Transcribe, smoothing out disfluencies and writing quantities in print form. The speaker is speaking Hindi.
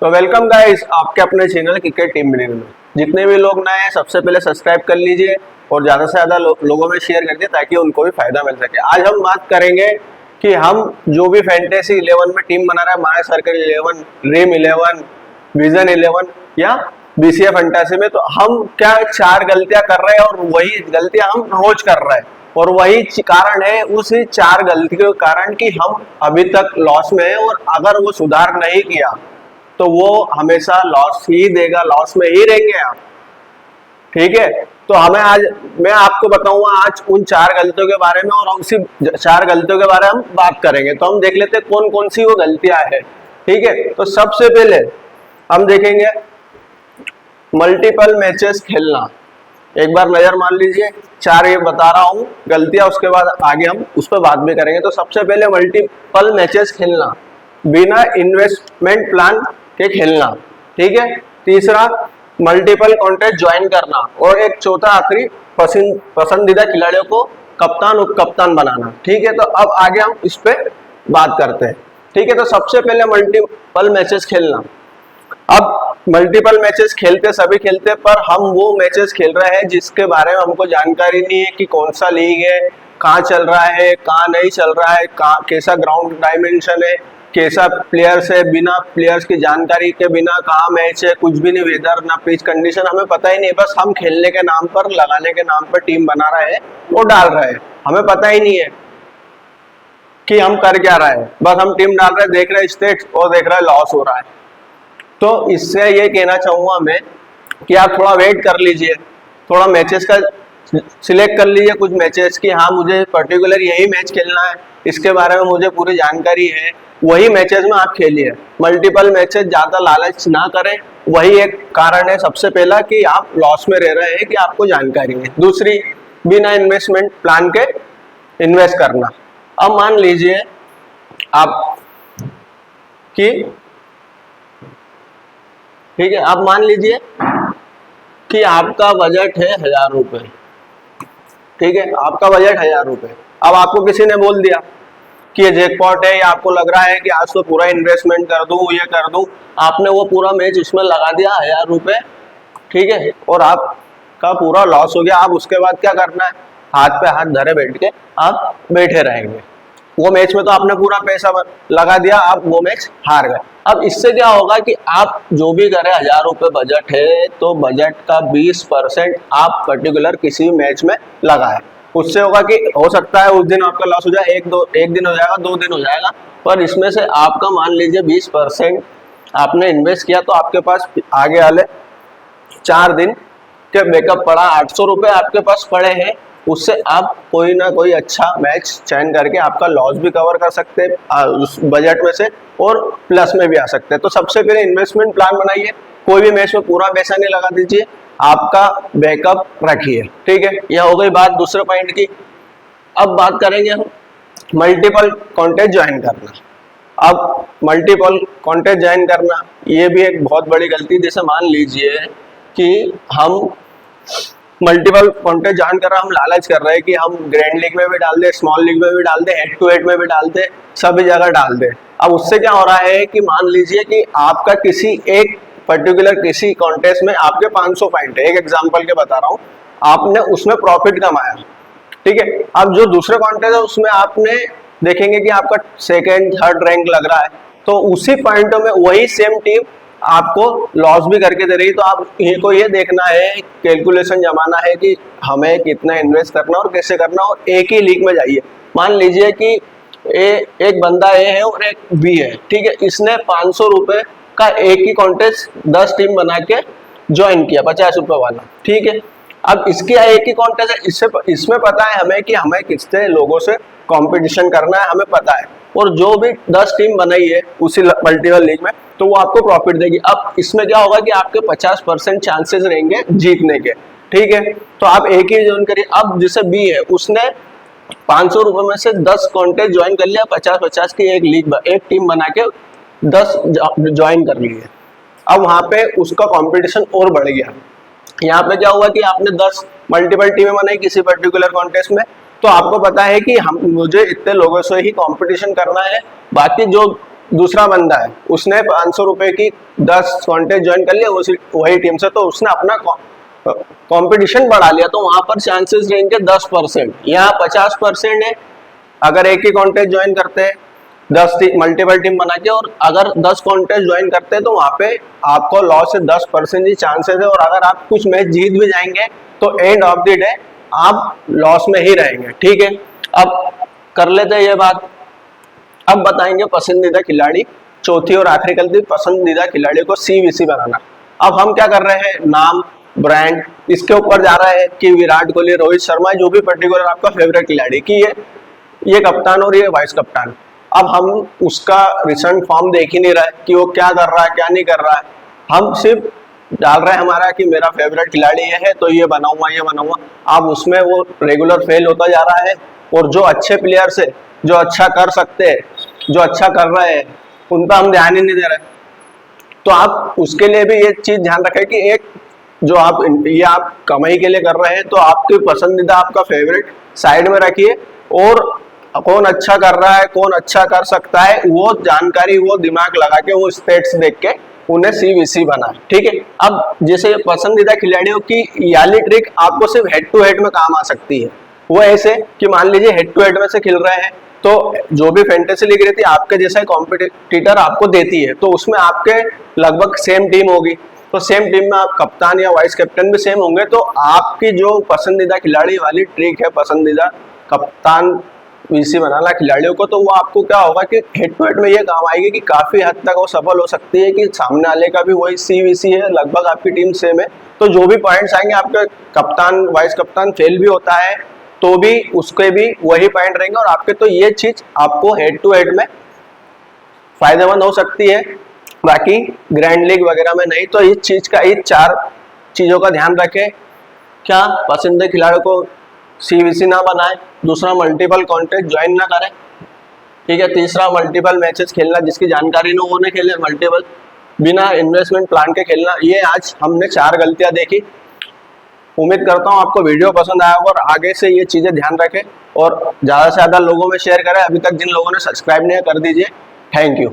तो वेलकम गाइस आपके अपने चैनल क्रिकेट टीम मिनट में। जितने भी लोग नए हैं सबसे पहले सब्सक्राइब कर लीजिए और ज़्यादा से ज़्यादा लोगों में शेयर कर दिए ताकि उनको भी फायदा मिल सके। आज हम बात करेंगे कि हम जो भी फैंटेसी 11 में टीम बना रहे हैं, माय सर्कल 11, ड्रीम 11, विजन 11 या बीसीए फैंटेसी में, तो हम क्या 4 गलतियां कर रहे हैं और वही गलतियां हम रोज कर रहे हैं और वही कारण है उसी 4 गलतियों के कारण कि हम अभी तक लॉस में है। और अगर वो सुधार नहीं किया तो वो हमेशा लॉस ही देगा, लॉस में ही रहेंगे आप। ठीक है, तो हमें आज मैं आपको बताऊंगा आज उन 4 गलतियों के बारे में और उसी 4 गलतियों के बारे में हम बात करेंगे। तो हम देख लेते हैं कौन कौन सी वो गलतियां हैं। ठीक है, तो सबसे पहले हम देखेंगे मल्टीपल मैचेस खेलना। एक बार नजर मान लीजिए, 4 ये बता रहा हूं गलतियां, उसके बाद आगे हम उस पर बात भी करेंगे। तो सबसे पहले मल्टीपल मैचेस खेलना, बिना इन्वेस्टमेंट प्लान के खेलना। ठीक है, तीसरा मल्टीपल कॉन्टेस्ट ज्वाइन करना और एक चौथा आखिरी पसंदीदा खिलाड़ियों को कप्तान उप कप्तान बनाना। ठीक है, तो अब आगे हम इस पे बात करते हैं। ठीक है, तो सबसे पहले मल्टीपल मैचेस खेलना। अब मल्टीपल मैचेस खेलते सभी खेलते, पर हम वो मैचेस खेल रहे हैं जिसके बारे में हमको जानकारी नहीं है कि कौन सा लीग है, कहाँ चल रहा है, कहाँ नहीं चल रहा है, कैसा ग्राउंड डायमेंशन है, कैसा प्लेयर्स है। बिना प्लेयर्स की जानकारी के बिना कहाँ मैच है, कुछ भी नहीं, वेदर ना पिच कंडीशन हमें पता ही नहीं। बस हम खेलने के नाम पर, लगाने के नाम पर टीम बना रहे हैं और डाल रहे हैं, हमें पता ही नहीं है कि हम कर क्या रहे हैं। बस हम टीम डाल रहे हैं, देख रहे हैं स्टेट्स और देख रहे हैं लॉस हो रहा है। तो इससे ये कहना चाहूंगा मैं कि आप थोड़ा वेट कर लीजिए, थोड़ा मैचेस का सिलेक्ट कर लीजिए, कुछ मैचेस की हाँ मुझे पर्टिकुलर यही मैच खेलना है, इसके बारे में मुझे पूरी जानकारी है, वही मैचेस में आप खेलिए। मल्टीपल मैचेस ज्यादा लालच ना करें, वही एक कारण है सबसे पहला कि आप लॉस में रह रहे हैं कि आपको जानकारी है। दूसरी, बिना इन्वेस्टमेंट प्लान के इन्वेस्ट करना। अब मान लीजिए आप कि ठीक है, आप मान लीजिए कि आपका बजट है 1000 रुपए। ठीक है, आपका बजट 1000 रुपए। अब आपको किसी ने बोल दिया कि ये जैकपॉट है, या आपको लग रहा है कि आज तो पूरा इन्वेस्टमेंट कर दूं, ये कर दूं, आपने वो पूरा मैच उसमें लगा दिया 1000 रुपए। ठीक है, और आपका पूरा लॉस हो गया। अब उसके बाद क्या करना है, हाथ पे हाथ धरे बैठ के आप बैठे रहेंगे। वो मैच में तो आपने पूरा पैसा लगा दिया, आप वो मैच हार गए। अब इससे क्या होगा कि आप जो भी करें, 1000 रुपए बजट है तो बजट का 20% आप पर्टिकुलर किसी मैच में लगाए। उससे होगा कि हो सकता है उस दिन आपका लॉस हो जाए, एक दिन हो जाएगा, 2 दिन हो जाएगा, पर इसमें से आपका मान लीजिए 20% आपने इन्वेस्ट किया तो आपके पास आगे वाले 4 दिन के बैकअप पड़ा, 800 रुपए आपके पास पड़े हैं। उससे आप कोई ना कोई अच्छा मैच चयन करके आपका लॉस भी कवर कर सकते हैं उस बजट में से और प्लस में भी आ सकते हैं। तो सबसे पहले इन्वेस्टमेंट प्लान बनाइए, कोई भी मैच में पूरा पैसा नहीं लगा दीजिए, आपका बैकअप रखिए। ठीक है, यह हो गई बात दूसरे पॉइंट की। अब बात करेंगे हम मल्टीपल कॉन्टेस्ट ज्वाइन करना। अब मल्टीपल कॉन्टेस्ट ज्वाइन करना ये भी एक बहुत बड़ी गलती। जैसे मान लीजिए कि हम मल्टीपल कॉन्टेस्ट ज्वाइन कर रहे हैं, हम लालच कर रहे हैं कि हम ग्रैंड लीग में भी डाल दे, स्मॉल लीग में भी डाल दे, हेड टू हेड में भी डाल दे, सभी जगह डाल दे। अब उससे क्या हो रहा है कि मान लीजिए कि आपका किसी एक पर्टिकुलर किसी कॉन्टेस्ट में आपके 500 पॉइंट है, एक एग्जांपल के बता रहा हूँ, आपने उसमें प्रॉफिट कमाया। ठीक है, अब जो दूसरे कॉन्टेस्ट है उसमें आपने देखेंगे कि आपका 2nd 3rd रैंक लग रहा है, तो उसी पॉइंटों में वही सेम टीम आपको लॉस भी करके दे रही। तो आप को ये देखना है, कैलकुलेशन जमाना है कि हमें कितना इन्वेस्ट करना और कैसे करना, और एक ही लीग में जाइए। मान लीजिए कि एक बंदा ए है और एक बी है। ठीक है, इसने 500 रुपए का एक ही कॉन्टेस्ट 10 टीम बना के ज्वाइन किया, 50 रुपए वाला। ठीक है, अब इसकी एक ही कॉन्टेस्ट है, इसमें पता है हमें कि हमें किससे लोगों से कंपटीशन करना है, हमें पता है, और जो भी 10 टीम बनाई है उसी मल्टीपल लीग में तो वो आपको प्रॉफिट देगी। अब इसमें क्या होगा कि आपके 50% चांसेस रहेंगे जीतने के। ठीक है, तो आप एक ही ज्वाइन करिए। अब जैसे बी है, उसने 500 रुपए में से 10 कॉन्टेस्ट ज्वाइन कर लिया, 50-50 की एक टीम बना के 10 ज्वाइन कर लिए। अब वहां पे उसका कंपटीशन और बढ़ गया। यहाँ पे क्या हुआ कि आपने 10 मल्टीपल टीमें बनाई किसी पर्टिकुलर कॉन्टेस्ट में, तो आपको पता है कि मुझे इतने लोगों से ही कंपटीशन करना है, बाकी जो दूसरा बंदा है, उसने 500 रुपए की 10 कॉन्टेस्ट ज्वाइन कर लिया वही टीम से, तो उसने अपना कंपटीशन बढ़ा लिया, तो वहां पर चांसेस रहेंगे 10%, यहाँ 50% है। अगर एक ही कॉन्टेस्ट ज्वाइन करते हैं 10 मल्टीपल टीम बना के, और अगर 10 कॉन्टेस्ट ज्वाइन करते हैं तो वहां पे आपको लॉस से 10% ही चांसेस है, और अगर आप कुछ मैच जीत भी जाएंगे तो एंड ऑफ द डे आप लॉस में ही रहेंगे। ठीक है, अब कर लेते हैं ये बात। अब बताएंगे पसंदीदा खिलाड़ी, चौथी और आखिरी गलती, पसंदीदा खिलाड़ी को CVC बनाना। अब हम क्या कर रहे हैं, नाम, ब्रांड, इसके ऊपर जा रहा है कि विराट कोहली, रोहित शर्मा, जो भी पर्टिकुलर आपका फेवरेट खिलाड़ी की ये कप्तान और ये वाइस कप्तान। अब हम उसका रिसेंट फॉर्म देख ही नहीं रहा है कि वो क्या कर रहा है क्या नहीं कर रहा है, हम सिर्फ डाल रहे हैं हमारा कि मेरा फेवरेट खिलाड़ी ये है तो ये बनाऊंगा। अब उसमें वो रेगुलर फेल होता जा रहा है, और जो अच्छे प्लेयर्स है, जो अच्छा कर सकते हैं, जो अच्छा कर रहे हैं, उन पर हम ध्यान ही नहीं दे रहे। तो आप उसके लिए भी ये चीज ध्यान रखें कि एक जो आप ये आप कमाई के लिए कर रहे हैं, तो आपकी पसंदीदा आपका फेवरेट साइड में रखिए, और कौन अच्छा कर रहा है, कौन अच्छा कर सकता है, वो जानकारी, वो दिमाग लगा के, वो स्टेट्स देख के उन्हें CVC बनाए। ठीक है, अब जैसे पसंदीदा खिलाड़ियों की याली ट्रिक आपको सिर्फ हेड टू हेड में काम आ सकती है। वो ऐसे कि मान लीजिए हेड टू हेड में से खेल रहे हैं, तो जो भी फैंटेसी लीग रहती है आपके जैसा कॉम्पिटिटर आपको देती है, तो उसमें आपके लगभग सेम टीम होगी, तो सेम टीम में आप कप्तान या वाइस कैप्टन भी सेम होंगे, तो आपकी जो पसंदीदा खिलाड़ी वाली ट्रिक है, पसंदीदा कप्तान VC बनाना खिलाड़ियों को, तो वो आपको क्या होगा कि हेड टू हेड में ये काम आएगी कि काफी हद तक वो सफल हो सकती है कि सामने वाले का भी वही CVC है, लगभग आपकी टीम सेम है, तो जो भी पॉइंट्स आएंगे, आपके कप्तान वाइस कप्तान फेल भी होता है तो भी उसके भी वही पॉइंट रहेंगे, और आपके, तो ये चीज आपको हेड टू हेड में फायदेमंद हो सकती है, बाकी ग्रैंड लीग वगैरह में नहीं। तो इस चीज का, इस 4 चीजों का ध्यान रखें, क्या पसंदीदा खिलाड़ियों को CVC ना बनाए, दूसरा मल्टीपल कॉन्टेस्ट ज्वाइन ना करें, ठीक है, तीसरा मल्टीपल मैचेस खेलना, जिसकी जानकारी न होने खेले मल्टीपल, बिना इन्वेस्टमेंट प्लान के खेलना। ये आज हमने 4 गलतियां देखी। उम्मीद करता हूँ आपको वीडियो पसंद आया और आगे से ये चीजें ध्यान रखें और ज्यादा से ज्यादा लोगों में शेयर करें। अभी तक जिन लोगों ने सब्सक्राइब नहीं कर दीजिए। Thank you.